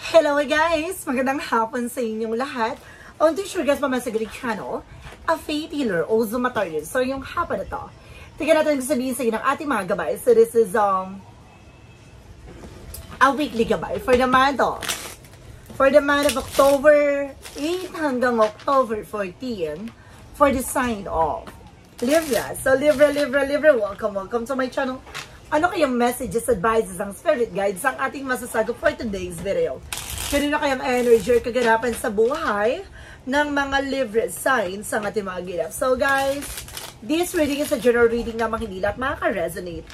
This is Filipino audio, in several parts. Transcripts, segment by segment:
Hello guys! Magandang hapon sa inyong lahat. On this sure guys, sa Greek channel, a faith healer o Zumatarian. So yung hapon na to, tingnan natin kung sabihin sa inyo ng ating mga gabay. So this is a weekly gabay for the month of October 8 hanggang October 14 for the sign of Libra. So Libra, welcome to my channel. Ano kayang messages, advices, ang spirit guides ang ating masasagot for today's video? Kanina kayang energy or kaganapan sa buhay ng mga Libra signs ang ating mga ginap. So guys, this reading is a general reading na hindi lahat makaka-resonate.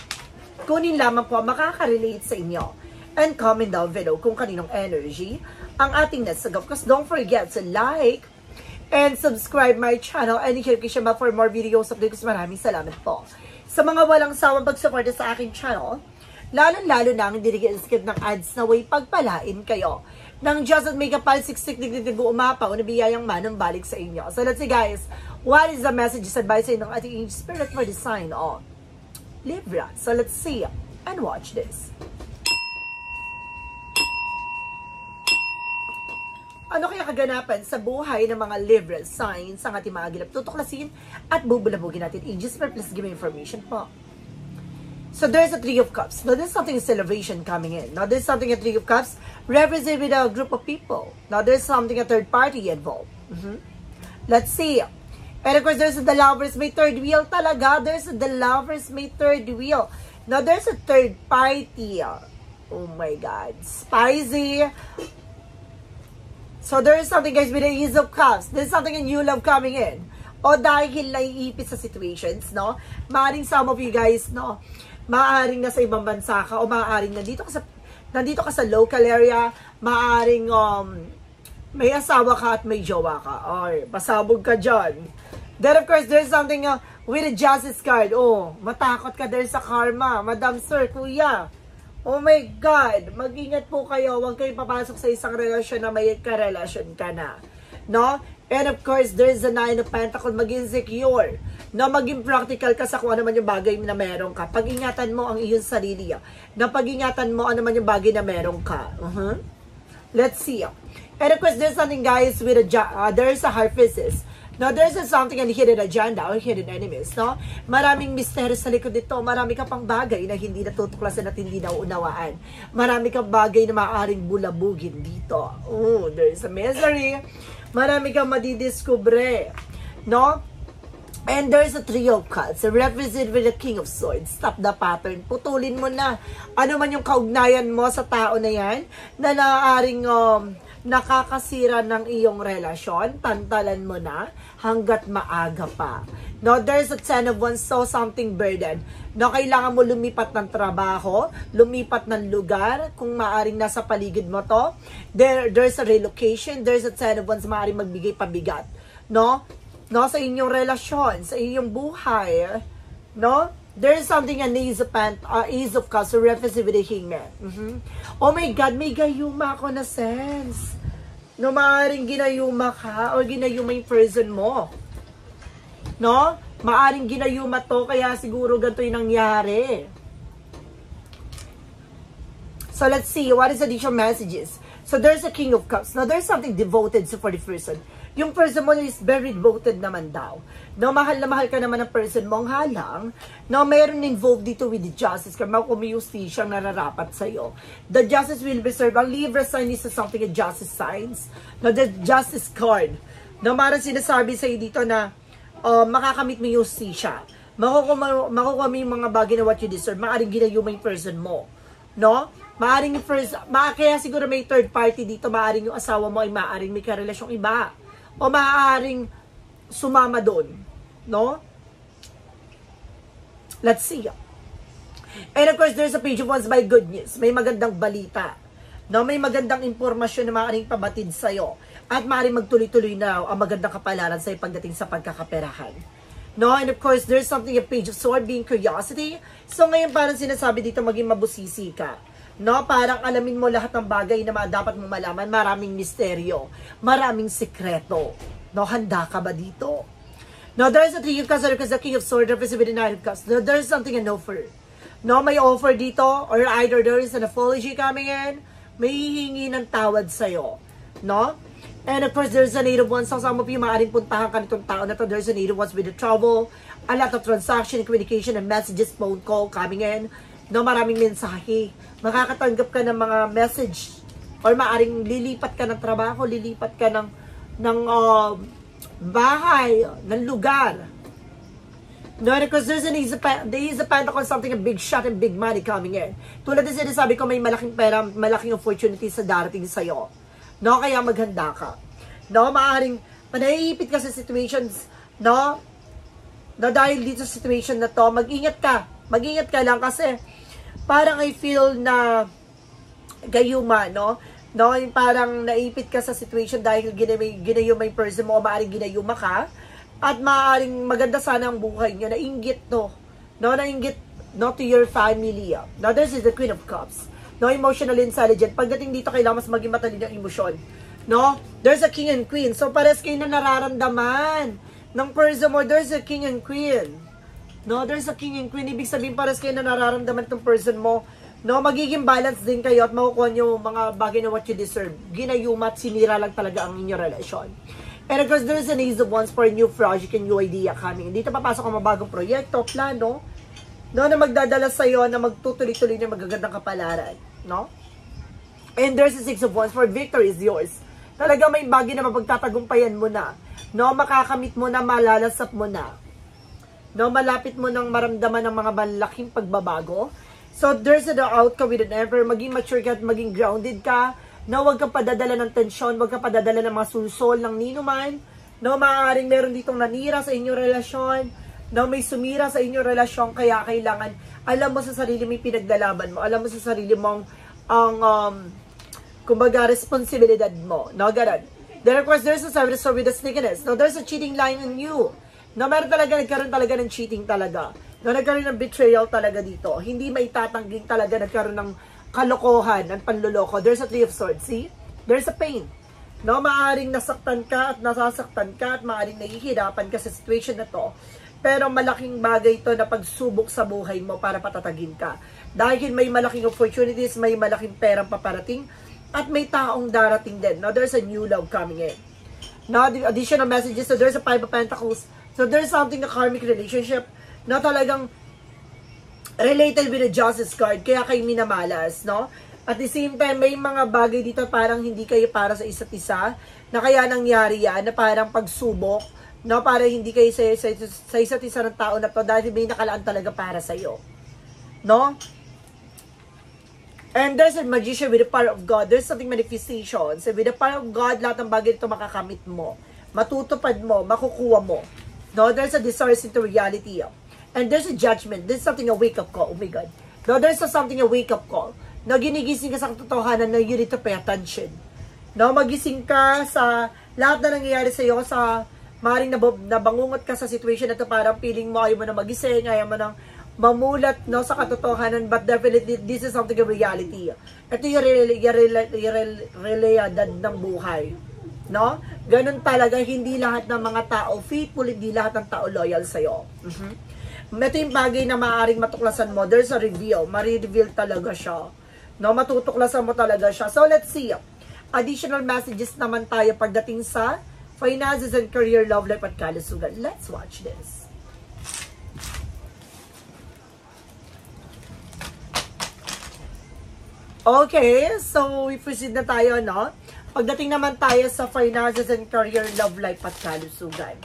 Kunin lamang po makaka-relate sa inyo. And comment down below kung kaninong energy ang ating nasagap. Because don't forget to like and subscribe my channel and i-share ko siya for more videos updates. Maraming salamat po sa mga walang sawang pagsuporta sa aking channel, lalo-lalo na ang hindi skip ng ads na way pagpalain kayo ng Diyos at may kapal siksik digdig umapaw na biyayang manang balik sa inyo. So let's see guys, what is the messages advice ng ating spirit for the sign of Libra? So let's see and watch this. Ano kaya kaganapan sa buhay ng mga Libra signs ang ating mga ginap? Tutuklasin at bubulabugin natin. Aegis for please give me information po. So there's a Three of Cups. Now there's something celebration coming in. Now there's something a Three of Cups represent with a group of people. Now there's something a third party involved. Let's see. And of course there's the Lovers may third wheel talaga. There's the Lovers may third wheel. Now there's a third party. Oh my God. Spicy. So there is something guys with the Ace of Cups. There's something a new love coming in. O dahil naiipit sa situations, no? Maaring some of you guys, no? Maaring nasa ibang bansa ka o maaring nandito ka sa local area. Maaring may asawa ka at may jowa ka. Ay, pasabog ka dyan. Then of course, there's something with a Justice card. Oh, matakot ka there sa karma. Madam Sir, Kuya. Oh my God, mag-ingat po kayo. Huwag kayong papasok sa isang relasyon na may karelasyon ka na. No? And of course, there's the Nine of Pentacles. Maging secure. No? Maging practical ka sa kung ano man yung bagay na meron ka. Pag-ingatan mo ang iyong sarili. Na pag-ingatan mo ano man yung bagay na meron ka. Let's see. And of course, there's something guys with there's a Harphysis. Now, there's something and hidden agenda or hidden enemies, no? Maraming misteryo sa likod nito. Marami ka pang bagay na hindi natutuklasan at hindi naunawaan. Marami kang bagay na maaaring bulabugin dito. Oh, there's a misery. Marami kang madidiskubre, no? And there's a Three of Cups, represented with the King of Swords. Stop the pattern. Putulin mo na. Ano man yung kaugnayan mo sa tao na yan, na naaaring nakakasira ng iyong relasyon, tantalan mo na hanggat maaga pa. No, there's a Ten of Wands, so something burden. No, kailangan mo lumipat ng trabaho, lumipat ng lugar, kung maaring nasa paligid mo to. There's a relocation, there's a Ten of Wands, maaring magbigay pabigat. No, sa inyong relasyon, sa inyong buhay, no? There's something an Ace of Cups, reference with the Hangman. Oh my God, may gayuma ako na sense. No, maaaring ginayuma ka o ginayuma yung person mo. No? Maaaring ginayuma to, kaya siguro ganito yung nangyari. So let's see, what is the additional messages? So there's a King of Cups. Now there's something devoted for the person. Yung person mo is very devoted naman daw. No, mahal na mahal ka naman ng person mong halang. No, mayroon involved dito with the Justice card. Makumiyusti siyang nararapat sa'yo. The Justice will be served. Ang Libra sign is something a Justice signs. No, the Justice card. No, marang sinasabi sa'yo dito na makakamit mo yung siya. Makukuha mo yung mga bagay na what you deserve. Maaring ginayuma yung person mo. No? Maaring kaya siguro may third party dito. Maaring yung asawa mo ay maaring may karelasyong iba. O maaaring sumama doon, no? Let's see. And of course, there's a Page of Wands by good news. May magandang balita. No? May magandang impormasyon na maaaring pabatid sa'yo. At maaaring magtuloy-tuloy na ang magandang kapalaran sa'yo pagdating sa pagkakaperahan. No? And of course, there's something a Page of Swords being curiosity. So ngayon parang sinasabi dito maging mabusisi ka. No, parang alamin mo lahat ng bagay na dapat mo malaman. Maraming misteryo, maraming sikreto. No, handa ka ba dito? No, there's a Three of Cups because the King of Swords represents with the Nine of Cups. No, there's something an offer. No, may offer dito or either there is an apology coming in may hihingi ng tawad sa'yo, no? And of course, there's a native one. So some of you, maaaring puntahan ka nitong tao na to. There's a native ones with the trouble, a lot of transaction, communication, and messages, phone call coming in. No, maraming mensahe. Makakatanggap ka ng mga message or maaaring lilipat ka ng trabaho, lilipat ka ng bahay, ng lugar. No, because there's an Ace of Pentacles, something a big shot and big money coming in. Tulad din sinasabi ko, may malaking pera, malaking opportunity sa darating sa'yo. No, kaya maghanda ka. No, maaaring naiipit ka sa situations, no, na dahil dito sa situation na to, mag-ingat ka lang kasi parang I feel na gayuma, no, yung parang naipit ka sa situation dahil ginayuma yung person mo o maaaring ginayuma ka. At maaaring maganda sana ang buhay niyo, nainggit to. No, nainggit no, to your family. Now, this is the Queen of Cups. No, emotional intelligent. Pagdating dito, kailangan mas maging matalino ang emosyon. No, there's a King and Queen. So, pares kayo na nararamdaman ng person mo, there's a King and Queen. No, there's a King and Queen. Ibig sabihin, pares kayo na nararamdaman ng person mo. No, magiging balance din kayo at makukuha nyo mga bagay na what you deserve. Ginayuma at sinira lang talaga ang inyong relasyon. And of course, there's an Ace of Wands for a new project and new idea coming. Dito papasok ang mabagong proyekto, plano, no, na magdadala sa'yo na magtutuloy-tuloy na magagandang kapalaran, no? And there's a Six of Wands for victory is yours. Talaga may bagay na mapagtatagumpayan mo na, no? Makakamit mo na, malalasap mo na, no? Malapit mo nang maramdaman ng mga malaking pagbabago. So, there's the outcome with an ever, maging mature ka at maging grounded ka. No, huwag kang padadala ng tensyon, huwag kang padadala ng mga sulsol ng ninuman. No, maaaring meron ditong nanira sa inyong relasyon. No, may sumira sa inyong relasyon, kaya kailangan, alam mo sa sarili mo yung pinaglalaban mo. Alam mo sa sarili mo kumbaga, responsibilidad mo. No, ganun. Then, of course, there's a service with the sneakiness. No, there's a cheating line on you. No, meron talaga, nagkaroon talaga ng cheating talaga. No, nagkaroon ng betrayal talaga dito. Hindi may tatangging talaga, nagkaroon ng kalokohan, ng panluloko. There's a Three of Swords, see? There's a pain. No, maaring nasaktan ka at nasasaktan ka at maaring nahihirapan ka sa situation na to. Pero malaking bagay ito na pagsubok sa buhay mo para patatagin ka. Dahil may malaking opportunities, may malaking perang paparating, at may taong darating din. Now, there's a new love coming in. Now, the additional messages, so there's a Five of Pentacles. So, there's something na karmic relationship na talagang related with the Justice card, kaya kayo minamalas, no? At the same time, may mga bagay dito parang hindi kayo para sa isa't isa, na kaya nangyari yan, na parang pagsubok, no? Para hindi kayo sa isa't isa ng tao na to, dahil may nakalaan talaga para sa'yo, no? And there's a Magician with the power of God. There's something manifestation. So with the power of God, lahat ng bagay dito makakamit mo, matutupad mo, makukuha mo, no? There's a desire into reality, and there's a judgment. There's something, a wake-up call. Oh my God. No, there's something, a wake-up call. No, ginigising ka sa katotohanan na you need to pay attention. No, magising ka sa lahat na nangyayari sa iyo, sa maring nabangungot ka sa situation na to, parang feeling mo, ayaw mo na magising, ayaw mo nang mamulat, no, sa katotohanan, but definitely, this is something of reality. Ito yung realidad ng buhay. No? Ganun talaga, hindi lahat ng mga tao faithful, hindi lahat ng tao loyal sa'yo. Ito yung bagay na maaaring matuklasan mo. There's a reveal. Marireveal talaga siya. No, matutuklasan mo talaga siya. So, let's see. Additional messages naman tayo pagdating sa finances and career, love life at kalusugan. Let's watch this. Okay, so we proceed na tayo, no? Pagdating naman tayo sa finances and career, love life at kalusugan.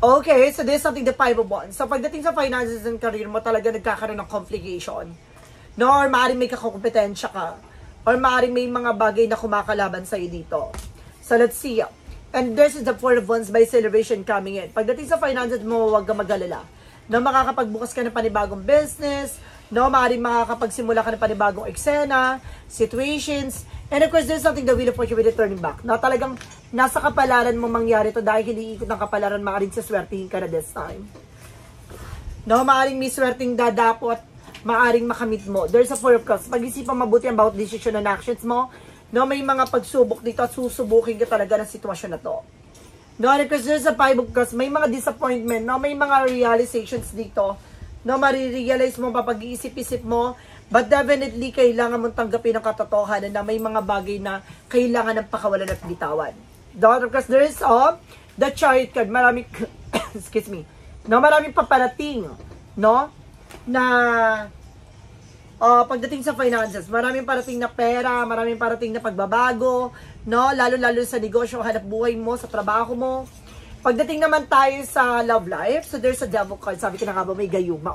Okay, so this is something the Five of Wands. So pagdating sa finances and career mo, talaga nagkakaroon ng complication. No, or maaaring may kakompetensya ka. Or maaaring may mga bagay na kumakalaban sa'yo dito. So let's see. And this is the Four of Wands by celebration coming in. Pagdating sa finances mo, huwag ka mag-alala. No, makakapagbukas ka ng panibagong business. No, maaaring makakapagsimula ka ng panibagong eksena, situations. And of course, there's something the Wheel of Fortune with the turning back. Na talagang nasa kapalaran mo mangyari to dahil hindi ikot ng kapalaran, maaaring saswertihin ka na this time. No, maaaring may swerting dadapo at maaaring makamit mo. There's a Four of Cups. Pag-isipan mabuti about decision and actions mo. No, may mga pagsubok dito at susubukin ka talaga ng sitwasyon na to. No, because there's a Five of Cups. May mga disappointment. No, may mga realizations dito no, marirealize mo, papag-iisip-isip mo, but definitely, kailangan mong tanggapin ang katotohanan na may mga bagay na kailangan ng pakawalan at bitawan. Because there is the chariot card, maraming, excuse me, no, maraming paparating, no, na, pagdating sa finances, maraming parating na pera, maraming parating na pagbabago, no, lalo-lalo sa negosyo, hanap buhay mo, sa trabaho mo. Pagdating naman tayo sa love life, so there's a devil card, sabi ko na nga ba, may gayuma,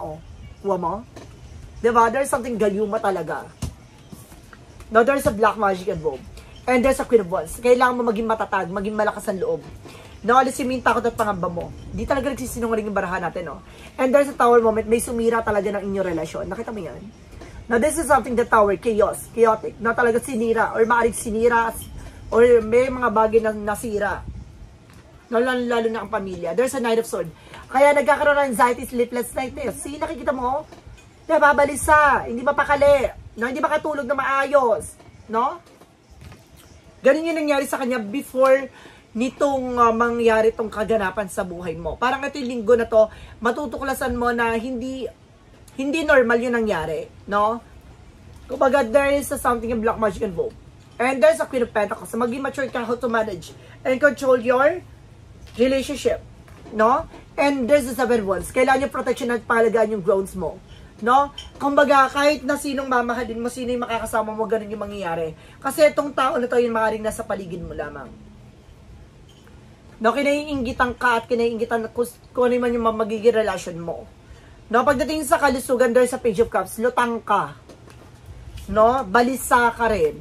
Huwa mo? Diba? There's something gayuma talaga. No, there's a black magic involved. And there's a Queen of Wands. Kailangan mo maging matatag, maging malakas ang loob. No, alisin mo yung takot at pangamba mo. Di talaga nagsisinungaling yung barahan natin, no? And there's a tower moment, may sumira talaga ng inyong relasyon. Nakita mo yan? Now, this is something that tower, chaos, chaotic. Na talaga sinira, or maaaring sinira, or may mga bagay na nasira. No, lalo na ang pamilya. There's a Knight of Swords. Kaya nagkakaroon ng anxiety, sleepless night. See, nakikita mo? Nababalisa, hindi mapakali, no? Hindi makatulog na maayos, no? Ganun yung nangyari sa kanya before nitong mangyari tong kaganapan sa buhay mo. Parang ito yung linggo na to, matutuklasan mo na hindi normal yung nangyari, no? Kumbaga, there is something in black magic involved. And there's a Queen of Pentacles. So, maging mature ka how to manage and control your relationship, no? And there's the Seven of Wands. Kailangan yung protection at palagaan yung grounds mo. No? Kumbaga, kahit na sinong mamahalin mo, sino yung makakasama mo, ganun yung mangyayari. Kasi itong tao na to, yung maaaring nasa paligid mo lamang. No? Kinaiingitan ka at kinaiingitan kung ano man yung magiging relasyon mo. No? Pagdating sa kalusugan, there's a Page of Cups, lutang ka. No? Balisa ka rin.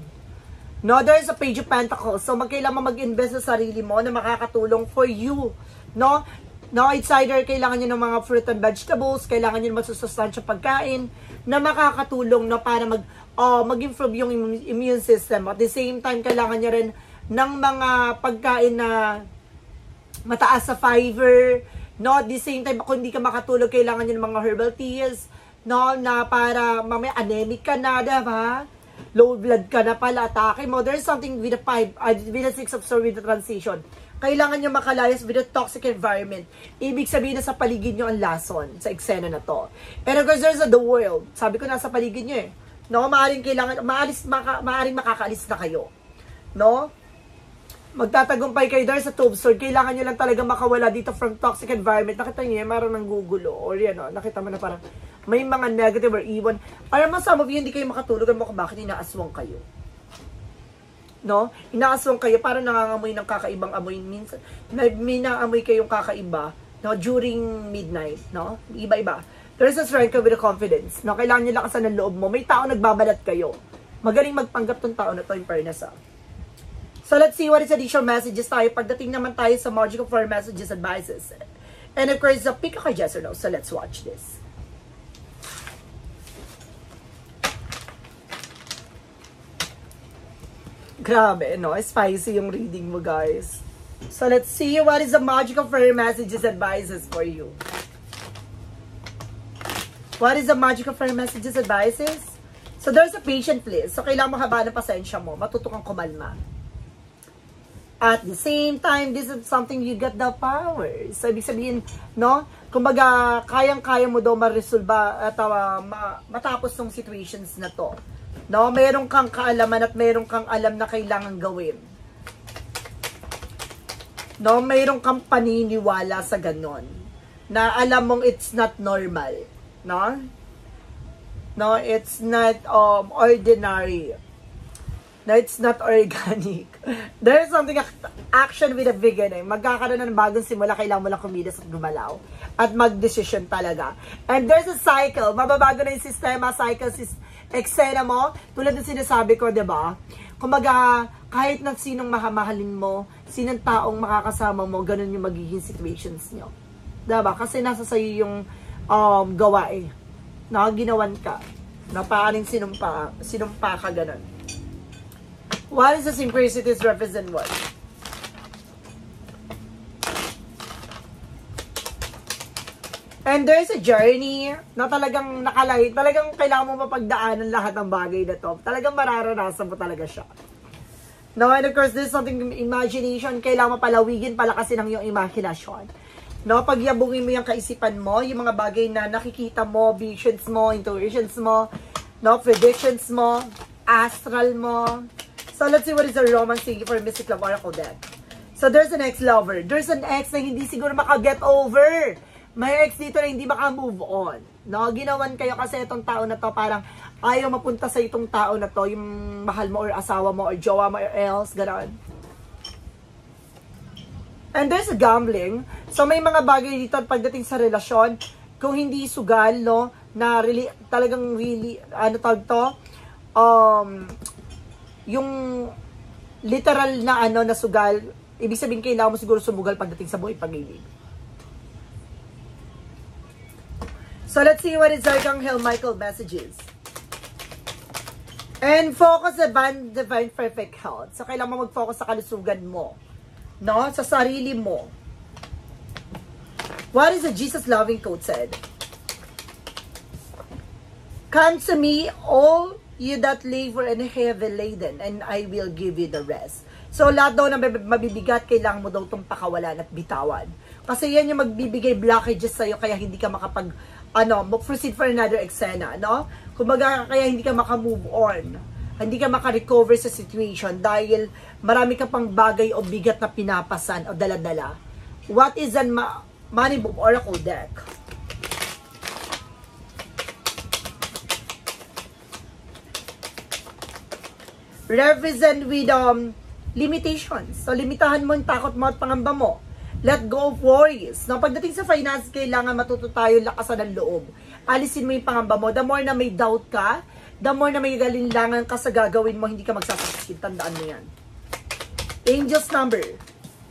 No? There's a Page of Pentacles. So, magkailangan mag-invest sa sarili mo na makakatulong for you. No? No, it's either kailangan nyo ng mga fruit and vegetables, kailangan nyo ng masusustansya pagkain na makakatulong na para mag-improve yung immune system. At the same time, kailangan nyo rin ng mga pagkain na mataas sa fiber. No, at the same time, kung hindi ka makatulog, kailangan nyo ng mga herbal teas, no, na para mamaya anemic ka na, diba? Low blood ka na pala, atake mo. There's something with the 6 of Swords with the transition. Kailangan nyo makalayas with a toxic environment. Ibig sabihin na sa paligid nyo ang lason sa eksena na to. And of course, there's the world. Sabi ko, nasa paligid nyo No, maaaring makakaalis na kayo. No? Magtatagumpay kayo there sa Two of Swords. Kailangan nyo lang talaga makawala dito from toxic environment. Nakita nyo parang nanggugulo. Or yan, nakita mo na parang may mga negative or even. Parang some of you, hindi kayo makatulog mo kung bakit inaaswang kayo. No? Inaaswang kayo para nangangamoy ng kakaibang amoy. Minsan, may naamoy kayong kakaiba, no? During midnight, no? Iba-iba. There's a strength with a confidence, no? Kailangan nyo lakasan ng loob mo. May tao nagbabalat kayo. Magaling magpanggap tong tao na to in fairness, So, let's see what is additional messages tayo. Pagdating naman tayo sa Magical Fire Messages Advices. And of course, pick a card, yes or no. So, let's watch this. Grabe, no? Spicy yung reading mo, guys. So, let's see what is the Magical Fairy Messages Advices for you. What is the Magical Fairy Messages Advices? So, there's a patient please. So, kailangan mo haba ng pasensya mo. Matuto kang kumalma. At the same time, this is something you got the power. So, ibig sabihin, no? Kumbaga, kayang-kaya mo daw ma-resolve at matapos ng situations na to. No, meron kang kaalaman at meron kang alam na kailangan gawin. No, meron kang paniniwala sa ganon. Na alam mong it's not normal. No? No, it's not ordinary. No, it's not organic. There's something action with a beginning. Magkakaroon ng bagong simula, kailangan mo lang kumilos at gumalaw. At mag-decision talaga. And there's a cycle. Mababago na yung sistema, cycle, eksena mo, tulad ng sinasabi ko, diba? Kumbaga, kahit na sinong mahalin mo, sinong taong makakasama mo, ganun yung magiging situations nyo. Diba? Kasi nasa sayo yung gawa na ginawan ka. Na paring sinumpa ka ganun. What is the synchronicities represent what? And there's a journey na talagang nakalay, talagang kailangan mo mapagdaanan lahat ng bagay na to. Talagang mararanasan mo talaga siya. No, and of course, there's something imagination. Kailangan mo palawigin, palakasin ang iyong imagination. No, pagyabungin mo yung kaisipan mo, yung mga bagay na nakikita mo, visions mo, intuitions mo, no, predictions mo, astral mo. So, let's see what is the romance thingy for Mystic Love Oracle deck. So, there's an ex-lover. There's an ex na hindi siguro maka-get over. May ex dito na hindi maka-move on. No, ginawan kayo kasi itong tao na to parang ayaw mapunta sa itong tao na to, yung mahal mo or asawa mo or jowa mo or else, gano'n. And there's a gambling. So, may mga bagay dito pagdating sa relasyon, kung hindi sugal, no, na really, talagang really, ano tawag to, yung literal na ano, na sugal, ibig sabihin kailangan mo siguro sumugal pagdating sa buhay pag-ibig. So, let's see what is Archangel Michael messages. And focus on divine perfect health. So, kailangan mo mag-focus sa kalusugan mo. No? Sa sarili mo. What is the Jesus loving quote said? Come to me, all you that labor and heavy laden, and I will give you the rest. So, lahat daw na mabibigat, kailangan mo daw itong pakawalan at bitawan. Kasi yan yung magbibigay blockages sa'yo, kaya hindi ka makapag, proceed for another eksena, no? Kumbaga, kaya hindi ka makamove on. Hindi ka maka-recover sa situation dahil marami ka pang bagay o bigat na pinapasan o dala-dala. What is an Money Book Oracle deck? Represent with limitations. So, limitahan mo yung takot mo at pangamba mo. Let go of worries. No, pagdating sa finance, kailangan matuto tayo lakasan ng loob. Alisin mo yung pangamba mo. The more na may doubt ka, the more na may galinlangan ka sa gagawin mo, hindi ka magsasakit. Tandaan mo yan. Angel's number.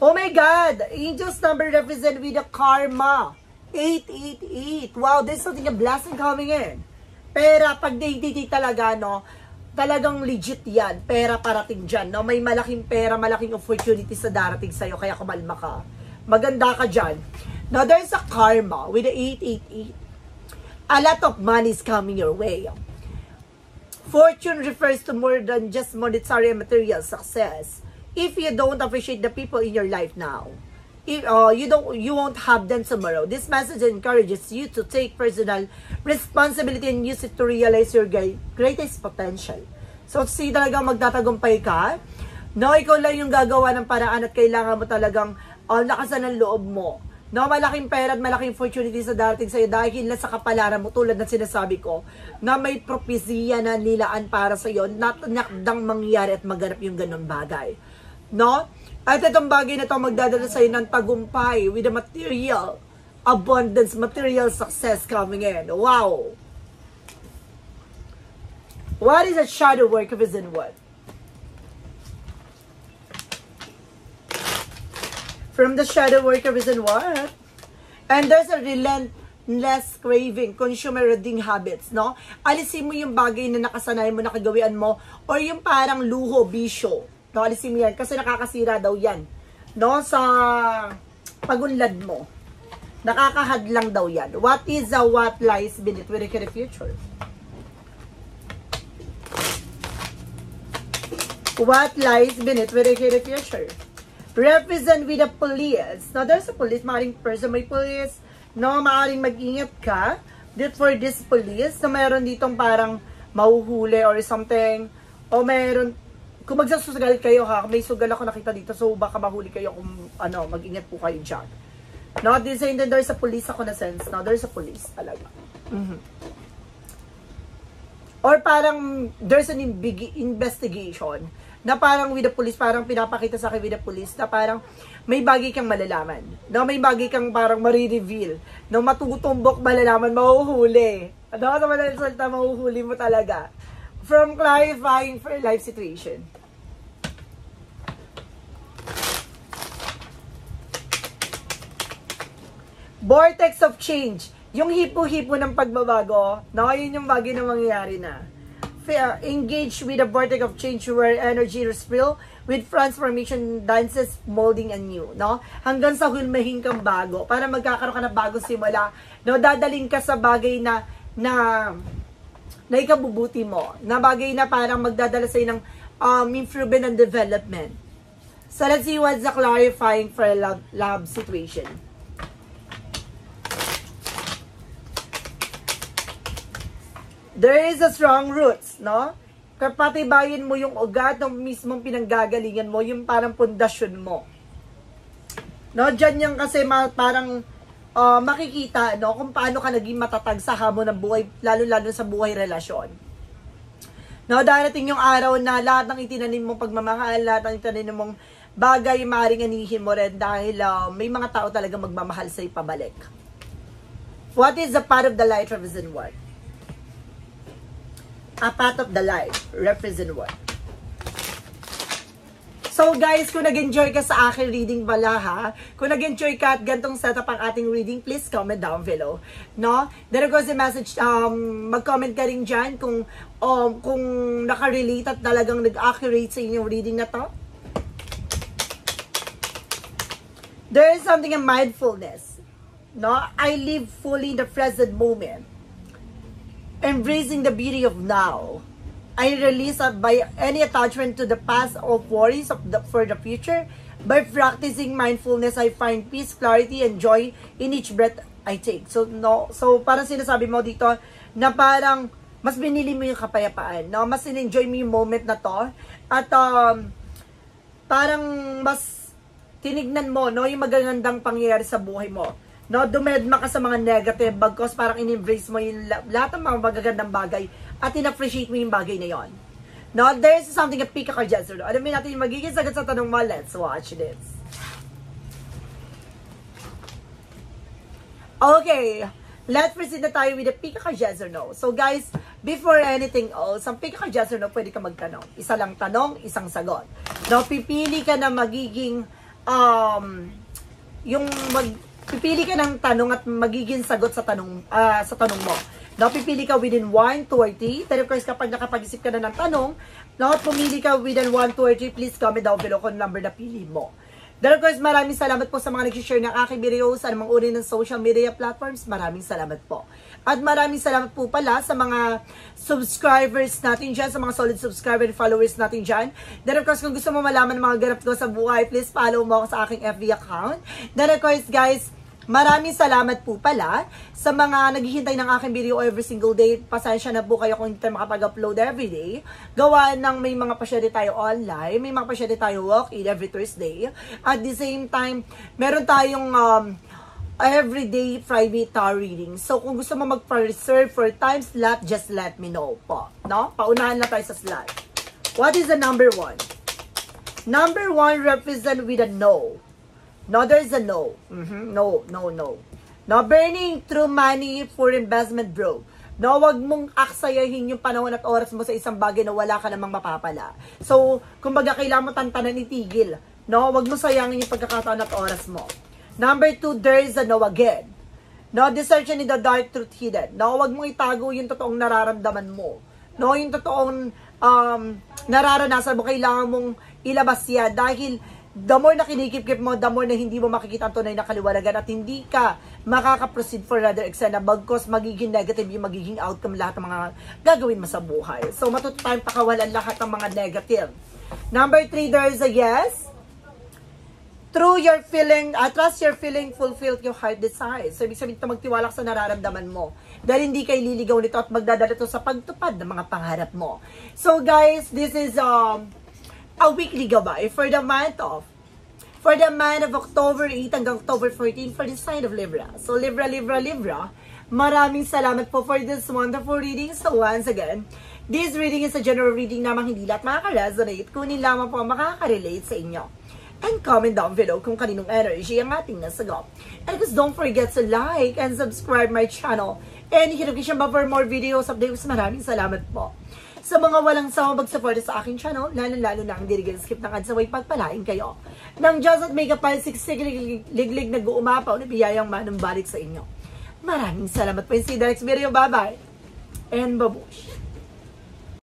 Oh my God! Angel's number represent with the karma. 888. Wow, there's something, a blessing coming in. Pera, pag day talaga, no, talagang legit yan. Pera parating dyan, no? May malaking pera, malaking opportunity sa darating sa'yo, kaya kumalma ka. Maganda ka dyan. Now, there's a karma with the 888. A lot of money is coming your way. Fortune refers to more than just monetary and material success. If you don't appreciate the people in your life now, if, you won't have them tomorrow. This message encourages you to take personal responsibility and use it to realize your greatest potential. So, talagang magtatagumpay ka. No, ikaw lang yung gagawa ng paraan at kailangan mo talagang lakasan ng loob mo. No, malaking pera at malaking opportunity sa darating sa'yo dahil na sa kapalaran mo, tulad ng sinasabi ko, na may propesya na nilaan para sa'yo, nakdang mangyari at maganap yung ganun bagay. No? At itong bagay na ito magdadala sa'yo ng tagumpay with the material abundance, material success coming in. Wow! What is a shadow work of his and what? From the shadow worker is in what? And there's a relentless craving, consumer-reading habits, no? Alisin mo yung bagay na nakasanay mo, nakagawian mo, or yung parang luho, bisyo. No, alisin mo yan, kasi nakakasira daw yan. No, sa pagunlad mo. Nakakahadlang daw yan. What is what lies beneath with the future? What lies beneath with the future? Represent with the police. Now, there's a police, maaaring person, may police, no, maaaring mag-ingat ka, for this police, na mayroon ditong parang mahuhuli or something, o mayroon, kung magsasugal kayo ha, may sugal ako nakita dito, so baka mahuli kayo kung, mag-ingat po kayo dyan. No, this saying that there's a police ako na sense, no, there's a police talaga. Or parang, there's an investigation, na parang with the police, parang pinapakita sa akin with the police, na parang may bagay kang malalaman. No, may bagay kang parang marireveal. No, matutumbok malalaman, mahuhuli. Ano, sa madaling salita, mahuhuli mo talaga. From clarifying for life situation. Vortex of change. Yung hipo-hipo ng pagbabago, no, yun yung bagay na mangyayari na. Engage with a vortex of change where energy is real with transformation dances, molding anew, no? Hanggang sa hulmahin kang bago, para magkakaroon ka na bagong simula, no? Dadaling ka sa bagay na ikabubuti mo, na bagay na parang magdadala sa'yo ng improvement and development. So, let's see what's the clarifying for a love situation. There is a strong roots, no? Kapatibayin mo yung ugat ng mismong pinanggagalingan mo, yung parang pundasyon mo. No, dyan yan kasi parang makikita, no, kung paano ka naging matatag sa hamon ng buhay, lalo-lalo sa buhay relasyon. No, darating yung araw na lahat ng itinanim mong pagmamahal, lahat ng itinanim mong bagay, maaaring anihin mo rin dahil may mga tao talaga magmamahal sa'yo pabalik. What is the path of the light represent what? A path of the light represent what? So guys, kung nag-enjoy ka sa aking reading bala ha, kung nag-enjoy ka at gantong setup ang ating reading, please comment down below. No? Then of course, the message, mag-comment ka rin dyan kung nakarelate at talagang nag-accurate sa inyong reading na to. There is something in mindfulness. No? I live fully in the present moment. Embracing the beauty of now. I release by any attachment to the past or worries for the future. By practicing mindfulness, I find peace, clarity, and joy in each breath I take. So parang sinasabi mo dito na parang mas binili mo yung kapayapaan, no? Mas in-enjoy mo yung moment na to at parang mas tinignan mo, no, yung magagandang pangyayari sa buhay mo. No, dumedma ka sa mga negative bagkos parang in-embrace mo yung lahat ng mga magagandang bagay at in-appreciate mo yung bagay na yon. No, there's something a pick a card dyan. So, alamin natin yung magiging sagot sa tanong mo. Let's watch this. Okay, let's proceed na tayo with the pick a card yes or no. So guys, before anything else, ang pick a card yes or no, pwede ka magtanong. Isa lang tanong, isang sagot. No, pipili ka na magiging pipili ka ng tanong at magiging sagot sa tanong mo. No, pipili ka within 1, 2, or 3. Then of course, kapag nakapag-isip ka na ng tanong, no, pumili ka within 1, 2, or 3, please comment down below kung number na pili mo. Then of course, maraming salamat po sa mga nag-share ng aking videos sa anumang uri ng social media platforms. Maraming salamat po. At maraming salamat po pala sa mga subscribers natin dyan, sa mga solid subscriber and followers natin dyan. Then of course, kung gusto mo malaman ng mga ganap ko sa buhay, please follow mo ako sa aking FB account. Then of course, guys, maraming salamat po pala sa mga naghihintay ng aking video every single day. Pasensya na po kayo kung hindi tayo makapag-upload every day. Gawa ng may mga pasyente tayo online, may mga pasyente tayo walk-in every Thursday. At the same time, meron tayong everyday private tarot reading. So, kung gusto mo magpa-reserve for time slot, just let me know po. No? Paunahan na tayo sa slot. What is the number 1? Number 1 represent with a no. No, there's a no. No, no, no. No, burning through money for investment, bro. No, wag mong aksayahin yung panahon at oras mo sa isang bagay na wala ka namang mapapala. So, kumbaga kailangan mo tantanan itigil. No, wag mo sayangin yung pagkakataon at oras mo. Number 2, there is a no again. No, dissearching in the dark truth hidden. No, wag mong itago yung totoong nararamdaman mo. No, yung totoong nararanasan mo, kailangan mong ilabas yan. Dahil the more na kinikip-kip mo, the more na hindi mo makikita ang tunay na kaliwanagan at hindi ka makaka-proceed for another exam na bagkos magiging negative yung magiging outcome lahat ng mga gagawin mo sa buhay. So, matuto tayong pakawalan lahat ng mga negative. Number 3, there is a yes. Through your feeling, trust your feeling, fulfill your heart desires. So, ibig sabihin ito, magtiwala sa nararamdaman mo. Dahil hindi kayo liligaw nito at magdadala ito sa pagtupad ng mga pangarap mo. So, guys, this is a weekly gabay for the month of October 8 hanggang October 14 for the sign of Libra. So, Libra, maraming salamat po for this wonderful reading. So, once again, this reading is a general reading namang hindi lahat makaka-resonate, kunin lamang po ang makaka-relate sa inyo. And comment down below kung kaninong energy ang ating nasagot. And please don't forget to like and subscribe my channel. And hit notification bell for more videos updates. Maraming salamat po. Sa mga walang sawa mag-support sa aking channel, lalo na ang dirigil skip ng ads away pagpalain kayo. Nang Diyos at may kapal siksik liglig nag-uumapaw na biyayang manumbalik sa inyo. Maraming salamat po. See you next video. Bye-bye. And babush.